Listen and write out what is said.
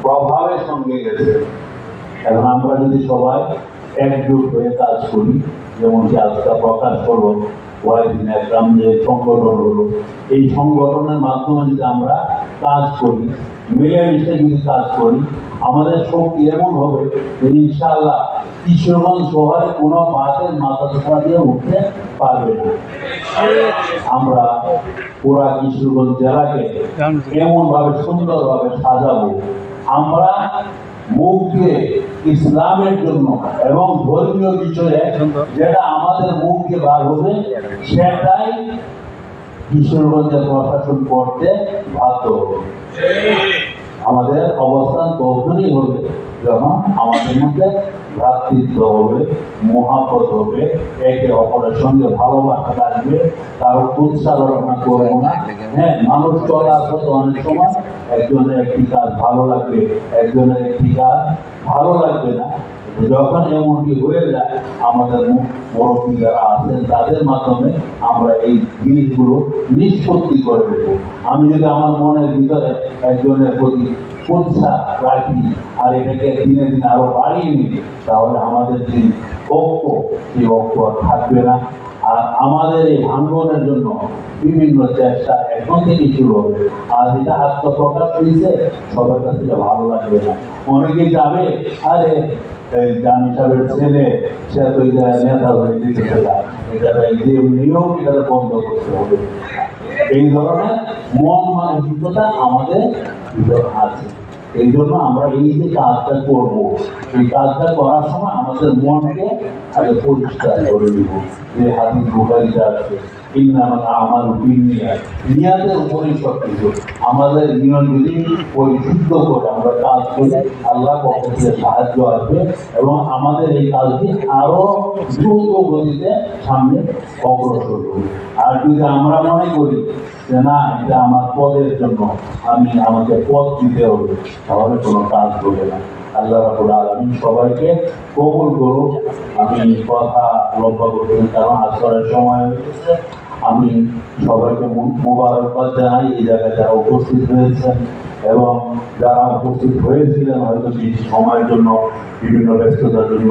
প্রভাবের সঙ্গে গেছে। এখন আমরা যদি সবাই একজোট হয়ে কাজ করি, যেমন কি আজকে প্রকাশ করবো ওয়াহিদিন একরাম যে সংগঠন হলো, এই সংগঠনের মাধ্যমে যদি আমরা কাজ করি, মিলেমিশে যদি কাজ করি, আমাদের শক্তি এমন হবে যে ইনশাআল্লাহ কিশোরগঞ্জ শহরে কোনো বাসের মাথা ধরা দিয়ে উঠতে পারবে না। আমরা পুরা কিশোরগঞ্জ জেলাকে এমন ভাবে সুন্দরভাবে সাজাবো, আমরা মুখ দিয়ে ইসলামের জন্য এবং ধর্মীয় বিষয়ে যেটা আমাদের মুখ দিয়ে বার হবে সেটাই কিশোরগঞ্জের প্রশাসন করতে বাধ্য হবে। আমাদের অবস্থান তখনই হবে যখন আমাদের মধ্যে ভ্রাতৃত্ব হবে, মহাব্বত হবে, একে অপরের সঙ্গে ভালোবাসা আসবে, কারো উৎসাহনা করবো না। হ্যাঁ, মানুষ চলে আসবে তো অনেক সময় একজনের একটি কাজ ভালো লাগবে, একজনের একটি কাজ ভালো লাগবে না। যখন এমনটি হয়ে যায়, আমাদের মুরব্বী যারা আছেন তাদের মাধ্যমে আমরা এই জিনিসগুলো নিষ্পত্তি করে দেবো। আমি যদি আমার মনের ভিতরে একজনের প্রতি উৎসাহ রাখি আর এটাকে দিনে দিনে আরো বাড়িয়ে নিই, তাহলে আমাদের যে ঐক্য, সেই ঐক্য থাকবে না। আর আমাদের এই ভাঙ্গনের জন্য বিভিন্ন চেষ্টা এখন থেকে শুরু হবে। আর যেটা আত্মপ্রকাশ হয়েছে সবার কাছে ভালো লাগবে না। অনেকে যাবে, আরে জানি সাহেবের ছেলে সে তো নেতা হয়ে দিতে নিয়ম এটা বন্ধ করতে হবে। এই ধরনের মন মানসিকতা আমাদের ভিতর আছে। এই জন্য আমরা এই যে কাজটা করবো, এই কাজটা করার সময় আমাদের মনকে আগে পরিষ্কার করে দিব। যে হাদিস বুখারীতে আছে, আমার নিয়াতের উপরেই সব কিছু। আমাদের নিয়ম যদি পরিশুদ্ধ করে আমরা কাজ করে আল্লাহ পক্ষ থেকে সাহায্য আসবে এবং আমাদের এই কাজটি আরো দ্রুত গতিতে সামনে অগ্রসর হবে। আর যদি আমরা মনে করি যে না, এটা আমার পদের জন্য, আমাকে পদ দিতে হবে, তাহলে কোনো কাজ হবে না। আল্লাহ রাব্বুল আলামিন সবাইকে কবুল করুন। আমি কথা লম্বা করতে কারণ আসরের সময় হয়েছে। আমি সবাইকে মোবারকবাদ জানাই, এই জায়গায় যারা উপস্থিত হয়েছেন এবং যারা উপস্থিত হয়েছিলেন হয়তো কিছু সময়ের জন্য, বিভিন্ন ব্যস্ততার জন্য